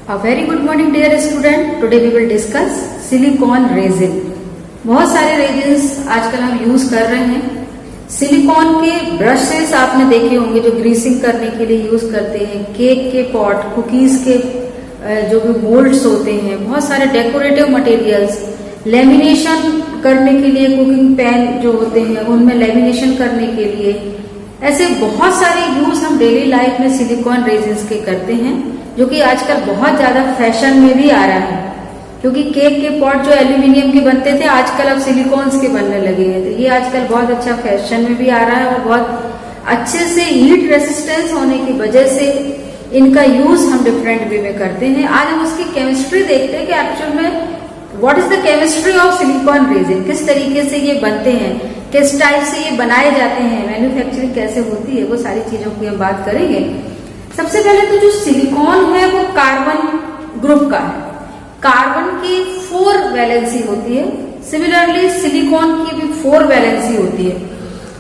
A very good morning dear student. Today we will discuss silicone resin. बहुत सारे resins आजकल हम use कर रहे हैं। सिलिकॉन के ब्रशेस आपने देखे होंगे जो ग्रीसिंग करने के लिए यूज करते हैं। केक के पॉट, कुकीज के जो भी मोल्ड्स होते हैं, बहुत सारे डेकोरेटिव मटेरियल्स, लेमिनेशन करने के लिए कुकिंग पैन जो होते हैं उनमें लेमिनेशन करने के लिए, ऐसे बहुत सारे यूज हम डेली लाइफ में सिलिकॉन रेजिन्स के करते हैं, जो कि आजकल बहुत ज्यादा फैशन में भी आ रहा है। क्योंकि केक के पॉट जो एल्यूमिनियम के बनते थे आजकल अब सिलिकॉन्स के बनने लगे हैं, तो ये आजकल बहुत अच्छा फैशन में भी आ रहा है और बहुत अच्छे से हीट रेसिस्टेंस होने की वजह से इनका यूज हम डिफरेंट वे में करते हैं। आज हम उसकी केमिस्ट्री देखते हैं कि एक्चुअल में what is the chemistry of silicon resin, किस तरीके से ये बनते हैं, किस टाइप से ये बनाए जाते हैं, मैन्युफैक्चरिंग कैसे होती है, वो सारी चीजों की हम बात करेंगे। सबसे पहले तो जो सिलिकॉन है वो कार्बन ग्रुप का है। कार्बन की 4 वैलेंसी होती है, सिमिलरली सिलिकॉन की भी 4 वैलेंसी होती है।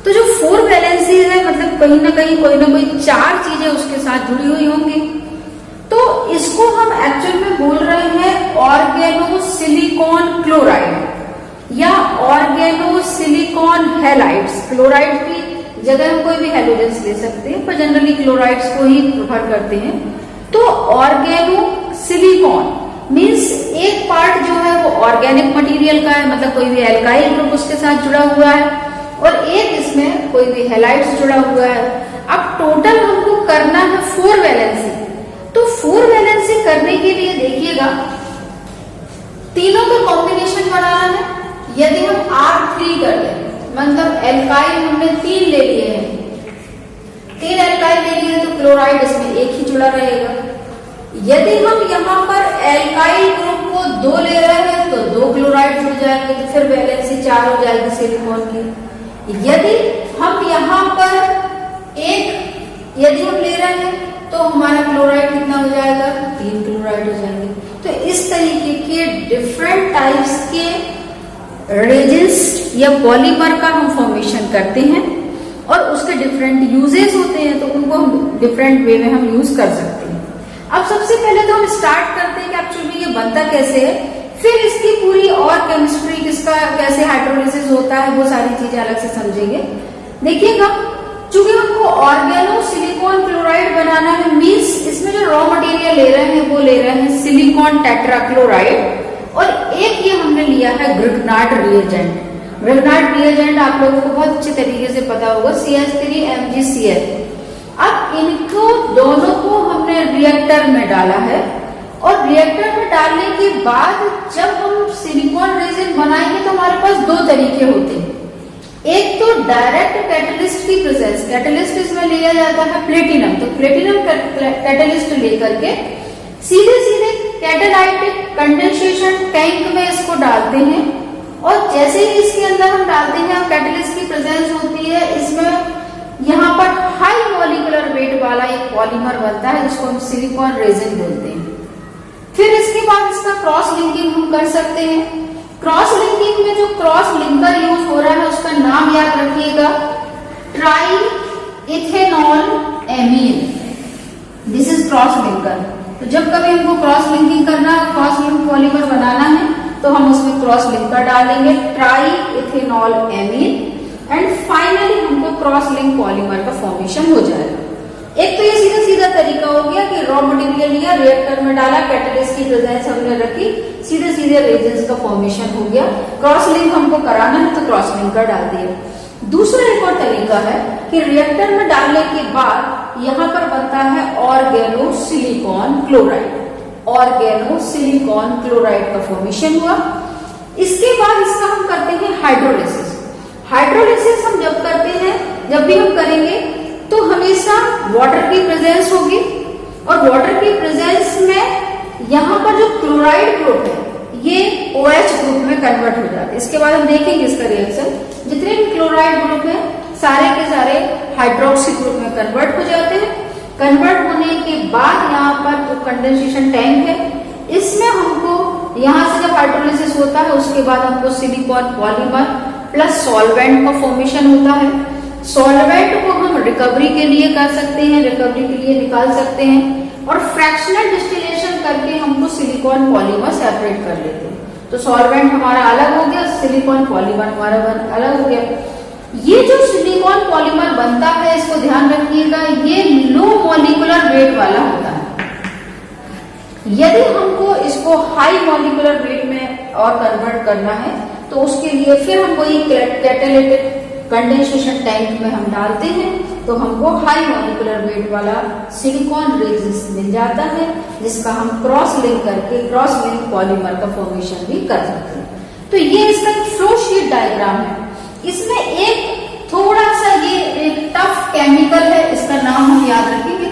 तो जो 4 वैलेंसी है मतलब कहीं ना कहीं कोई ना कोई 4 चीजें उसके साथ जुड़ी हुई होंगी। तो इसको हम एक्चुअल में बोल रहे हैं ऑर्गेनो सिलिकॉन क्लोराइड या ऑर्गेनो सिलिकॉन हैलाइड्स। क्लोराइड की जगह हम कोई भी हैलोजेंस ले सकते हैं, पर जनरली क्लोराइड्स को ही प्रेफर करते हैं। तो ऑर्गेनो सिलिकॉन मीन्स एक पार्ट जो है वो ऑर्गेनिक मटेरियल का है, मतलब कोई भी एल्काइल ग्रुप उसके साथ जुड़ा हुआ है, और एक इसमें कोई भी हैलाइड्स जुड़ा हुआ है। अब टोटल हमको करना है 4 वैलेंसी। तो 4 वैलेंसी करने के लिए देखिएगा तीनों का कॉम्बिनेशन बनाना है। यदि हम R3 कर लें, मतलब एल्काइल हमने 3 ले लिए हैं, 3 एल्काइल ले लिए तो क्लोराइड इसमें एक ही जुड़ा रहेगा। यदि हम यहाँ पर एल्काइल ग्रुप को 2 ले रहे हैं तो 2 क्लोराइड जुड़ जाएंगे, तो फिर वैलेंसी 4 हो जाएगी सिलिकॉन की। यदि हम यहाँ पर यदि हम ले रहे हैं तो हमारा क्लोराइड कितना हो जाएगा, 3 क्लोराइड हो जाएंगे। तो इस तरीके के डिफरेंट टाइप्स के रेजिन्स या पॉलीमर का हम फॉर्मेशन करते हैं और उसके डिफरेंट यूजेस होते हैं, तो उनको हम डिफरेंट वे में हम यूज कर सकते हैं। अब सबसे पहले तो हम स्टार्ट करते हैं कि एक्चुअली ये बनता कैसे है, फिर इसकी पूरी और केमिस्ट्री, किसका कैसे हाइड्रोलिसिस होता है, वो सारी चीजें अलग से समझेंगे। देखिएगा, चूंकि हमको ऑर्गेनो सिलिकॉन क्लोराइड बनाना है, मीन्स इसमें जो रॉ मटेरियल ले रहे हैं वो ले रहे हैं सिलिकॉन टेट्राक्लोराइड, और एक ये हमने लिया है ग्रिग्नार्ड रिएजेंट। ग्रिग्नार्ड रिएजेंट आप लोगों को बहुत अच्छे तरीके से पता होगा, CH3MgCl। अब इनको दोनों को हमने रिएक्टर में डाला है, और रिएक्टर में डालने के बाद जब हम सिलिकॉन रेजिन बनाएंगे तो हमारे पास 2 तरीके होते हैं। एक तो डायरेक्ट कैटलिस्ट की प्रेजेंस, कैटलिस्ट इसमें लिया जाता है प्लेटिनम, तो प्लेटिनम कैटलिस्ट लेकर के सीधे सीधे कैटालाइटिक कंडेंसेशन टैंक में इसको डालते हैं, और जैसे ही इसके अंदर हम डालते हैं कैटलिस्ट की प्रेजेंस होती है, इसमें यहाँ पर हाई मॉलिक्यूलर वेट वाला एक पॉलीमर बनता है जिसको हम सिलिकॉन रेजिन बोलते हैं। फिर इसके बाद इसका क्रॉस लिंकिंग हम कर सकते हैं। क्रॉस लिंकिंग में जो क्रॉस लिंकर यूज हो रहा है उसका नाम याद रखिएगा, try ethanol amine. This is cross linker. तो जब कभी हमको क्रॉस लिंकिंग करना है, क्रॉस लिंक पॉलीमर बनाना है, तो हम उसमें क्रॉस लिंकर डालेंगे, try ethanol amine, and finally हमको क्रॉस लिंक पॉलीमर का फॉर्मेशन हो जाएगा। एक तो ये सीधा सीधा तरीका हो गया कि रॉ मटेरियल लिया, रिएक्टर में डाला, कैटलिस्ट की प्रेजेंस हमने रखी, सीधे सीधे रेजिन्स का फॉर्मेशन हो गया। क्रॉस लिंक हमको कराना है तो क्रॉस लिंकर डाल दिया। दूसरा एक और तरीका है कि रिएक्टर में डालने के बाद यहाँ पर बनता है organo silicon chloride. Organo silicon chloride का फॉर्मेशन हुआ। इसके बाद इसका हम करते हैं हाइड्रोलिसिस। हाइड्रोलिसिस हम जब करते हैं, जब भी हम करेंगे तो हमेशा वाटर की प्रेजेंस होगी, और वाटर की प्रेजेंस में यहाँ पर जो क्लोराइड ग्रुप है ये OH ग्रुप में कन्वर्ट हो जाता है। इसके बाद हम देखेंगे इसका रिएक्शन। जितने भी क्लोराइड ग्रुप है सारे के सारे हाइड्रोक्सी ग्रुप में कन्वर्ट हो जाते हैं। कन्वर्ट होने के बाद यहाँ पर जो कंडेंसेशन टैंक है इसमें हमको यहाँ से जब हाइड्रोलिसिस होता है उसके बाद हमको सिलिकॉन पॉलीमर प्लस सॉल्वेंट का फॉर्मेशन होता है। सॉल्वेंट को हम रिकवरी के लिए कर सकते हैं, रिकवरी के लिए निकाल सकते हैं, और फ्रैक्शनल डिस्टिलेशन करके सिलिकॉन पॉलीमर सेपरेट कर लेते हैं। तो सॉल्वेंट हमारा अलग हो गया, सिलिकॉन पॉलीमर हमारा अलग हो गया। ये जो सिलिकॉन पॉलीमर बनता है, इसको ध्यान रखिएगा, ये लो मॉलिक्यूलर वेट वाला होता है। यदि हमको इसको हाई मॉलिक्यूलर वेट में और कन्वर्ट करना है तो उसके लिए फिर हम वही कैटालिटिक कंडेंसेशन टैंक में हम डालते हैं, तो हमको हाई मॉलिक्यूलर वेट वाला सिलिकॉन रेजिन मिल जाता है, जिसका हम क्रॉस लिंक करके क्रॉस लिंक पॉलीमर का फॉर्मेशन भी कर सकते हैं। तो ये इसका फ्लो शीट डायग्राम है। इसमें एक थोड़ा सा ये एक टफ केमिकल है, इसका नाम हम याद रखेंगे।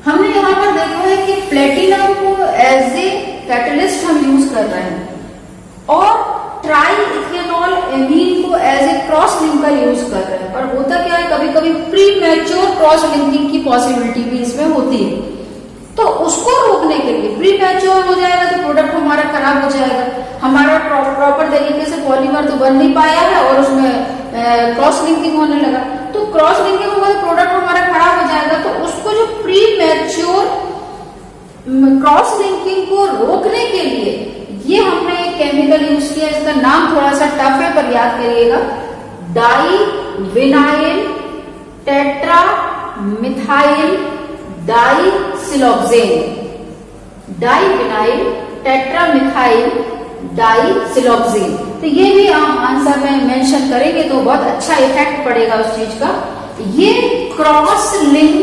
हमने यहाँ पर देखा है कि प्लेटिनम को एज ए कैटलिस्ट हम यूज कर रहे हैं और ट्राई इथेनॉल एमीन को as a cross linker use कर रहे हैं। और होता क्या है, कभी कभी प्री मैच्योर क्रॉस लिंकिंग की पॉसिबिलिटी भी इसमें होती है। तो उसको रोकने के लिए, प्री मैच्योर हो जाएगा तो प्रोडक्ट हमारा खराब हो जाएगा, हमारा प्रॉपर तरीके से पॉलीमर तो बन नहीं पाया है और उसमें क्रॉस लिंकिंग होने लगा। तो क्रॉस लिंकिंग होगा तो प्रोडक्ट हमारा खराब हो जाएगा। तो उसको जो प्री मैच्योर क्रॉस लिंकिंग को रोकने के लिए ये हमने एक केमिकल यूज किया, इसका नाम थोड़ा सा टफ है पर याद करिएगा, divinyltetramethyldisiloxane. Divinyltetramethyldisiloxane. तो ये भी आप आंसर में मेंशन करेंगे तो बहुत अच्छा इफेक्ट पड़ेगा उस चीज का। ये क्रॉस लिंक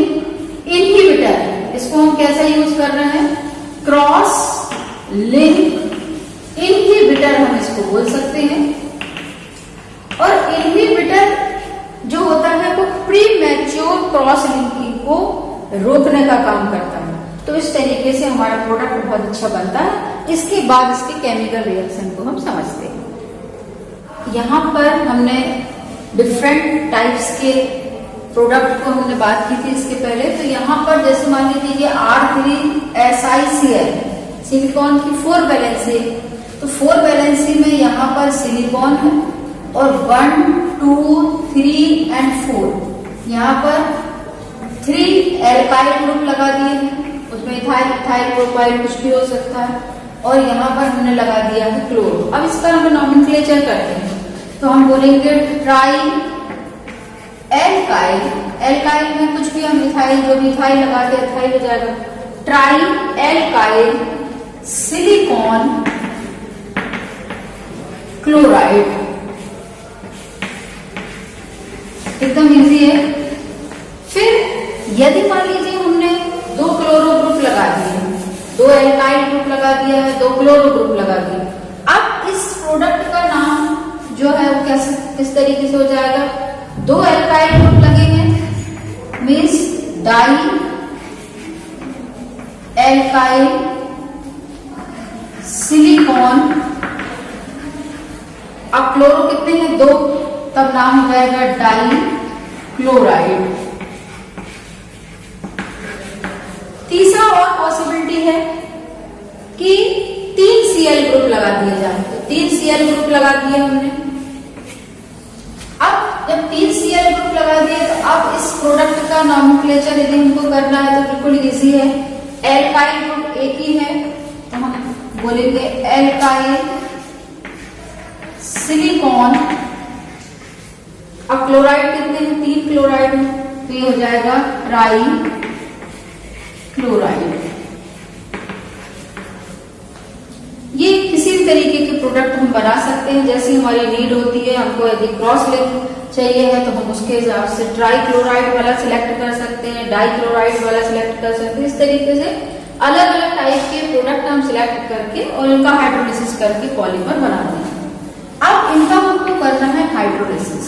इनहिबिटर है, इसको हम कैसे यूज कर रहे हैं, क्रॉस लिंक इनहिबिटर हम इसको बोल सकते हैं। और इनहिबिटर जो होता है वो प्री मैच्योर क्रॉस लिंकिंग को रोकने का काम करता है। तो इस तरीके से हमारा प्रोडक्ट बहुत अच्छा बनता है। इसके बाद इसके केमिकल रिएक्शन को हम समझते हैं। यहाँ पर हमने डिफरेंट टाइप्स के प्रोडक्ट को हमने बात की थी इसके पहले। तो यहाँ पर जैसे मान लीजिए R3SiCl सिलिकॉन की 4 वैलेंसी, तो 4 वैलेंसी में यहाँ पर सिलिकॉन है और 1, 2, 3 और 4 यहाँ पर 3 एल्काइल ग्रुप लगा दिए हैं, उसमें इथाइल इथाइल प्रोपाइल कुछ भी हो सकता है। और यहाँ पर हमने लगा दिया है क्लोरो। अब इसका हम नॉमेनक्लेचर करते हैं तो हम बोलेंगे ट्राई एल्काइल, एल्काइल में कुछ भी हम इथाइल, जो भी इथाइल लगाते हैं इथाइल हो जाएगा। ट्राई एल्काइल सिलिकॉन क्लोराइड, एकदम इजी है। फिर यदि मान लीजिए हमने 2 क्लोरो ग्रुप लगा दिए, 2 एल्काइल ग्रुप लगा दिया है, 2 क्लोरो ग्रुप लगा दिए, अब इस प्रोडक्ट का नाम जो है वो कैसे किस तरीके से हो जाएगा, 2 एल्काइल ग्रुप लगेंगे मीन्स डाई एल्काइल सिलिकॉन। अब क्लोरो कितने हैं, 2, तब नाम हो जाएगा डाई क्लोराइड। तीसरा और पॉसिबिलिटी है कि 3 Cl ग्रुप लगा दिए जाए, तो 3 Cl ग्रुप लगा दिए हमने। अब जब 3 Cl ग्रुप लगा दिए तो अब इस प्रोडक्ट का नॉमेनक्लेचर यदि हमको करना है तो बिल्कुल इजी है। एल्काइल ग्रुप एक ही है तो हम बोलेंगे एल्काइल सिलिकॉन। अब क्लोराइड कितने हैं, 3 क्लोराइड, तो ये हो जाएगा ट्राई क्लोराइड। ये किसी भी तरीके के प्रोडक्ट हम बना सकते हैं जैसी हमारी नीड होती है। हमको यदि क्रॉस लिंक चाहिए है तो हम उसके हिसाब से ट्राई क्लोराइड वाला सिलेक्ट कर सकते हैं, डाई क्लोराइड वाला सिलेक्ट कर सकते हैं। इस तरीके से अलग अलग टाइप के प्रोडक्ट हम सिलेक्ट करके और उनका हाइड्रोलिसिस करके पॉलीमर बनाते हैं। अब इनका हमको करना है हाइड्रोलिसिस।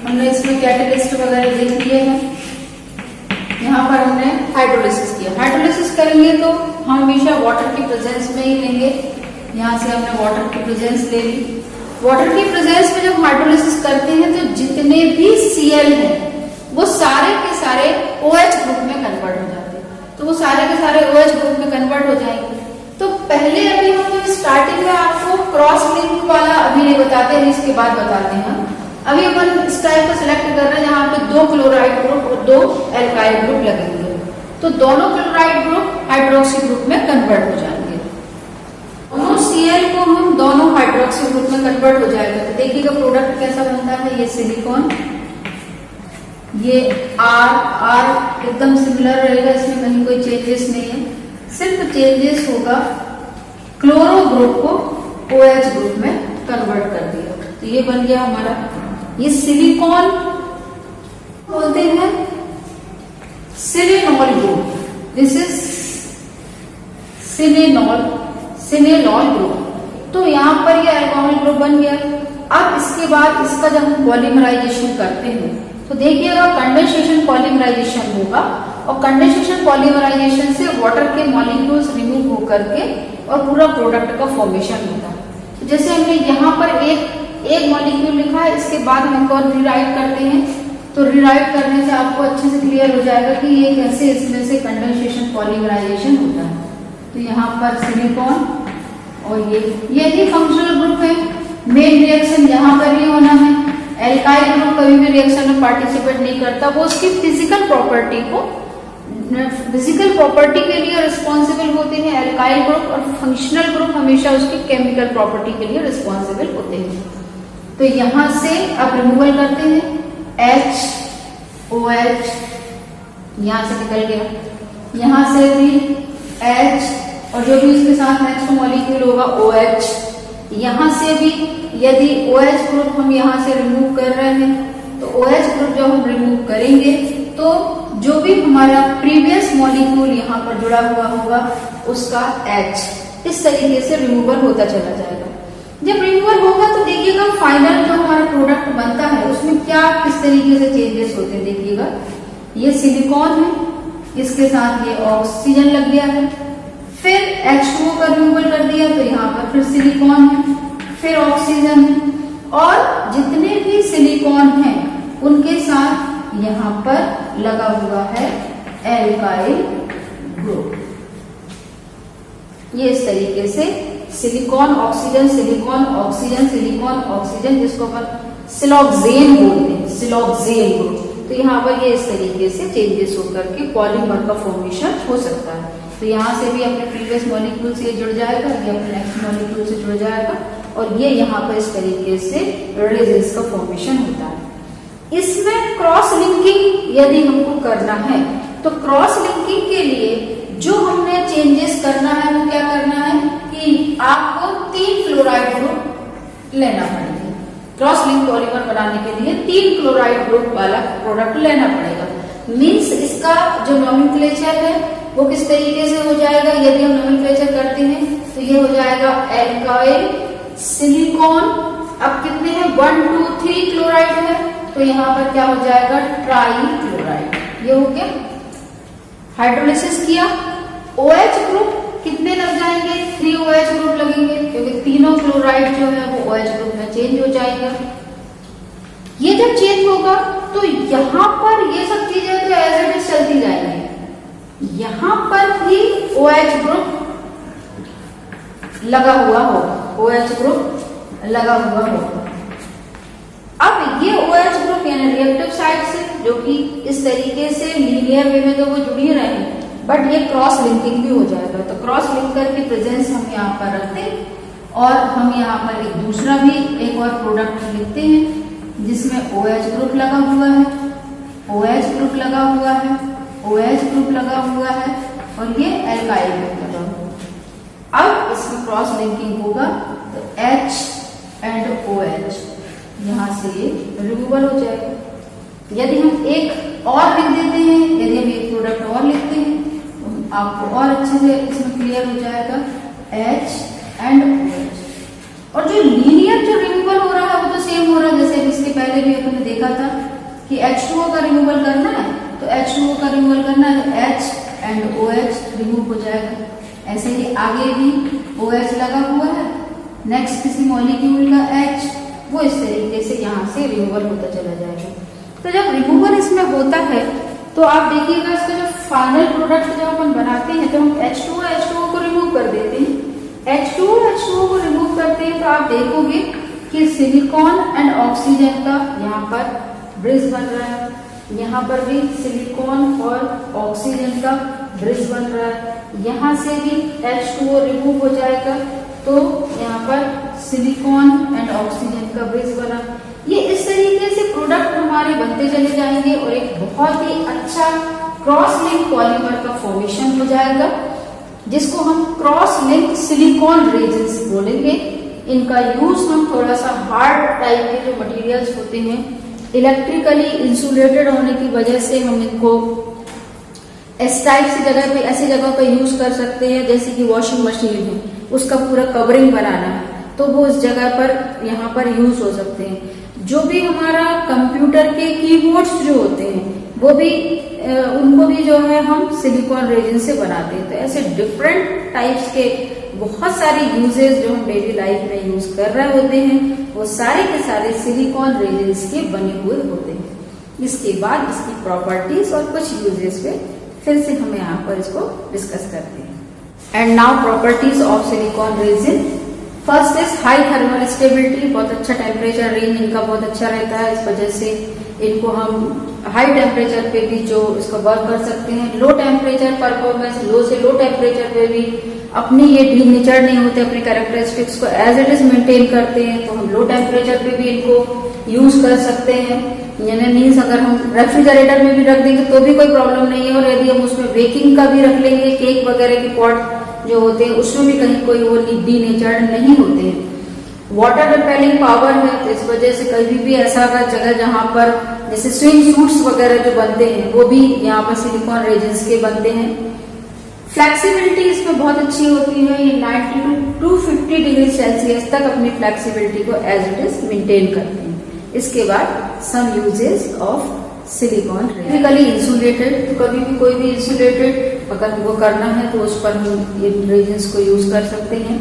हमने इसमें कैटेलिस्ट वगैरह देख लिए हैं, यहाँ पर हमने हाइड्रोलिसिस किया। हाइड्रोलिसिस करेंगे तो हम हमेशा वाटर की प्रेजेंस में ही लेंगे। यहाँ से हमने वाटर की प्रेजेंस ले ली। वाटर की प्रेजेंस में जब हाइड्रोलिसिस करते हैं तो जितने भी Cl हैं वो सारे के सारे OH ग्रुप में कन्वर्ट हो जाते हैं। तो वो सारे के सारे OH ग्रुप में कन्वर्ट हो जाएंगे। तो पहले अभी हम स्टार्टिंग में आपको क्रॉस लिंक वाला अभी नहीं बताते हैं, इसके बाद बताते हैं। अभी अपन इस टाइप का सिलेक्ट कर रहे हैं जहाँ पे 2 क्लोराइड ग्रुप और 2 एल्काइल ग्रुप लगेंगे। तो दोनों क्लोराइड ग्रुप हाइड्रोक्सी ग्रुप में कन्वर्ट हो जाएंगे। दोनों Cl को हम दोनों हाइड्रोक्सी ग्रुप में कन्वर्ट हो जाएगा। तो देखिएगा प्रोडक्ट कैसा बनता है, ये सिलिकॉन, ये R एकदम सिमिलर रहेगा, इसमें कहीं कोई चेंजेस नहीं है, सिर्फ चेंजेस होगा क्लोरो ग्रुप को OH ग्रुप में कन्वर्ट कर दिया। तो ये बन गया हमारा, ये सिलिकॉन बोलते हैं सिनेनॉल ग्रुप, दिस इज सिनेनॉल ग्रुप। तो यहाँ पर ये अल्कोहल ग्रुप बन गया। अब इसके बाद इसका जब हम पॉलीमराइजेशन करते हैं तो देखिएगा कंडेंसेशन पॉलीमराइजेशन होगा, और कंडेंसेशन पॉलीमराइजेशन से वाटर के मॉलिक्यूल्स रिमूव होकर के और पूरा प्रोडक्ट का फॉर्मेशन होता है। तो जैसे हमने यहाँ पर एक मॉलिक्यूल लिखा है, इसके बाद हम एक और रिराइट करते हैं, तो रिराइट करने से आपको अच्छे से क्लियर हो जाएगा कि ये कैसे इसमें से कंडेंसेशन पॉलीमराइजेशन होता है। तो यहाँ पर सिलिकॉन और ये भी फंक्शनल ग्रुप है, मेन रिएक्शन यहाँ पर ही होना है। एल्काइल ग्रुप कभी भी रिएक्शन में पार्टिसिपेट नहीं करता, वो उसकी फिजिकल प्रॉपर्टी के लिए रिस्पॉन्सिबल होते हैं एल्काइल ग्रुप, और फंक्शनल ग्रुप हमेशा उसकी केमिकल प्रॉपर्टी के लिए रिस्पॉन्सिबल होते हैं। तो यहां से आप रिमूवल करते हैं, HOH यहां से निकल गया, यहां से भी H, और जो भी उसके साथ नेक्स्ट मॉलिक्यूल होगा OH, यहां से भी यदि OH ग्रुप हम यहां से रिमूव कर रहे हैं तो OH ग्रुप जब हम रिमूव करेंगे तो जो भी हमारा प्रीवियस मॉलिक्यूल यहाँ पर जुड़ा हुआ होगा उसका H इस तरीके से रिमूवल होता चला जाएगा। जब रिमूवल होगा तो देखिएगा फाइनल जो हमारा प्रोडक्ट बनता है उसमें क्या किस तरीके से चेंजेस होते हैं। देखिएगा ये सिलिकॉन है, इसके साथ ये ऑक्सीजन लग गया है, फिर H2O का रिमूवल कर दिया तो यहाँ पर फिर सिलिकॉन है, फिर ऑक्सीजन है, और जितने भी सिलिकॉन हैं उनके साथ यहाँ पर लगा हुआ है एल्काइल ग्रुप। ये इस तरीके से silicon oxygen silicon oxygen silicon oxygen, जिसको अपन सिलोक्सेन बोलते हैं, सिलोक्सेन ग्रुप। तो यहाँ पर ये इस तरीके से चेंजेस होकर के पॉलीमर का फॉर्मेशन हो सकता है। तो यहाँ से भी अपने प्रीवियस मॉलिक्यूल से जुड़ जाएगा, ये अपने नेक्स्ट मॉलिक्यूल से जुड़ जाएगा, और ये यहाँ पर इस तरीके से रेजिन्स का फॉर्मेशन होता है। इसमें क्रॉस लिंकिंग यदि हमको करना है तो क्रॉस लिंकिंग के लिए जो हमने चेंजेस करना है वो क्या करना है कि आपको 3 क्लोराइड ग्रुप लेना पड़ेगा। क्रॉस लिंक पॉलीमर बनाने के लिए 3 क्लोराइड ग्रुप वाला प्रोडक्ट लेना पड़ेगा। मीन्स इसका जो नॉमेनक्लेचर है वो किस तरीके से हो जाएगा, यदि हम नॉमेनक्लेचर करते हैं तो ये हो जाएगा एल्काइल सिलिकॉन। अब कितने हैं, 1 2 3 क्लोराइड है, तो यहाँ पर क्या हो जाएगा ट्राई क्लोराइड। ये हो गया, हाइड्रोलिसिस किया, OH ग्रुप कितने लग जाएंगे, 3 OH ग्रुप लगेंगे, क्योंकि तीनों क्लोराइड जो है वो OH ग्रुप में चेंज हो जाएगा। ये जब चेंज होगा तो यहाँ पर ये सब चीजें तो एज इट इज चलती जाएंगी, यहाँ पर भी OH ग्रुप लगा हुआ होगा, OH ग्रुप लगा हुआ होगा। अब ये OH ग्रुप यानी रिएक्टिव साइड से जो कि इस तरीके से लीनियर वे में तो वो जुड़ ही रहे हैं, बट ये क्रॉस लिंकिंग भी हो जाएगा। तो क्रॉस लिंकर की प्रेजेंस हम यहाँ पर रखते हैं, और हम यहाँ पर एक दूसरा भी एक और प्रोडक्ट लिखते हैं जिसमें OH ग्रुप लगा हुआ है, OH ग्रुप लगा हुआ है, OH ग्रुप लगा हुआ है, और ये एल्काइल ग्रुप लगा हुआ है। अब इसमें क्रॉस लिंकिंग होगा तो H एंड OH यहाँ से ये रिमूवल हो जाएगा। यदि हम एक और लिख देते हैं, यदि हम एक प्रोडक्ट और लिखते हैं तो आपको और अच्छे से इसमें क्लियर हो जाएगा H एंड OH। और जो लीनियर जो रिमूवल हो रहा है वो तो सेम हो रहा है जैसे इसके पहले भी अपन ने देखा था कि H2O का रिमूवल करना है तो H2O का रिमूवल करना है तो H एंड OH रिमूव हो जाएगा। ऐसे ही आगे भी OH लगा हुआ है, नेक्स्ट किसी मॉलिक्यूल का H, वो इस तरीके से यहाँ से रिमूवल होता चला जाएगा। तो जब रिमूवल इसमें होता है तो आप देखिएगा इसका जो फाइनल प्रोडक्ट जब अपन बनाते हैं तो हम H2O को रिमूव कर देते हैं। H2O को रिमूव करते हैं तो आप देखोगे कि सिलिकॉन एंड ऑक्सीजन का यहाँ पर ब्रिज बन रहा है, यहाँ पर भी सिलिकॉन और ऑक्सीजन का ब्रिज बन रहा है, यहाँ से भी H2O रिमूव हो जाएगा तो यहाँ पर सिलिकॉन एंड ऑक्सीजन का ब्रिज बना। ये इस तरीके से प्रोडक्ट हमारे बनते चले जाएंगे और एक बहुत ही अच्छा क्रॉस लिंक पॉलीमर का फॉर्मेशन हो जाएगा, जिसको हम क्रॉस लिंक सिलिकॉन रेजिन्स बोलेंगे। इनका यूज हम थोड़ा सा हार्ड टाइप के जो मटेरियल्स होते हैं, इलेक्ट्रिकली इंसुलेटेड होने की वजह से हम इनको इस टाइप की जगह पे, ऐसी जगह पे यूज कर सकते हैं जैसे कि वॉशिंग मशीन है, उसका पूरा कवरिंग बनाना है तो वो उस जगह पर यहाँ पर यूज हो सकते हैं। जो भी हमारा कंप्यूटर के कीबोर्ड्स जो होते हैं वो भी उनको भी जो है हम सिलिकॉन रेजिन से बनाते हैं। तो ऐसे डिफरेंट टाइप्स के बहुत सारे यूजेस जो हम डेली लाइफ में यूज कर रहे होते हैं वो सारे के सारे सिलिकॉन रेजिन्स के बने हुए होते हैं। इसके बाद इसकी प्रॉपर्टीज और कुछ यूजेस पे फिर से हम यहाँ पर इसको डिस्कस करते हैं। And now properties of silicon resin. First is high thermal stability, बहुत अच्छा टेम्परेचर रेंज इनका बहुत अच्छा रहता है, इस वजह से इनको हम हाई टेम्परेचर पे भी जो इसको वर्क कर सकते हैं। लो टेम्परेचर परफॉर्मेंस, लो से लो टेम्परेचर पे भी अपनी ये ढील निचड़ नहीं होते, अपने कैरेक्टरिस्टिक्स को एज इट इज मेंटेन करते हैं। तो हम लो टेम्परेचर पे भी इनको यूज कर सकते हैं, यानी मीन्स अगर हम रेफ्रिजरेटर में भी रख देंगे तो भी कोई प्रॉब्लम नहीं है। और यदि हम उसमें बेकिंग का भी रख लेंगे, केक वगैरह के पॉट जो होते हैं उसमें भी कहीं कोई वो डी नेचर नहीं होते हैं। वाटर रिपेलिंग पावर है, तो इस वजह से कभी भी ऐसा अगर जगह जहां पर जैसे स्विम सूट्स वगैरह जो बनते हैं वो भी यहाँ पर सिलिकॉन रेजिन्स के बनते हैं। फ्लेक्सिबिलिटी इसमें बहुत अच्छी होती है, ये 90 to 250 डिग्री सेल्सियस तक अपनी फ्लेक्सिबिलिटी को एज इट इज मेंटेन करते हैं। इसके बाद some uses of silicon technically insulated, तो कभी भी कोई भी इंसुलेटेड अगर वो करना है तो उस पर हम इन रेजिन्स को यूज कर सकते हैं।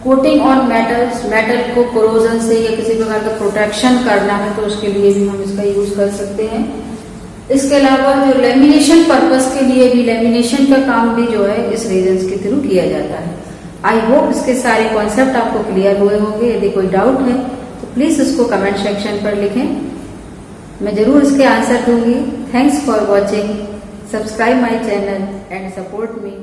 कोटिंग ऑन मेटल्स, मेटल को कोरोजन से या किसी प्रकार का प्रोटेक्शन करना है तो उसके लिए भी हम इसका यूज कर सकते हैं। इसके अलावा जो लेमिनेशन पर्पस के लिए भी, लेमिनेशन का काम भी जो है इस रेजिन्स के थ्रू किया जाता है। आई होप इसके सारे कॉन्सेप्ट आपको क्लियर हुए होंगे। यदि कोई डाउट है तो प्लीज इसको कमेंट सेक्शन पर लिखें, मैं जरूर इसके आंसर दूंगी। Thanks for watching, subscribe my channel and support me.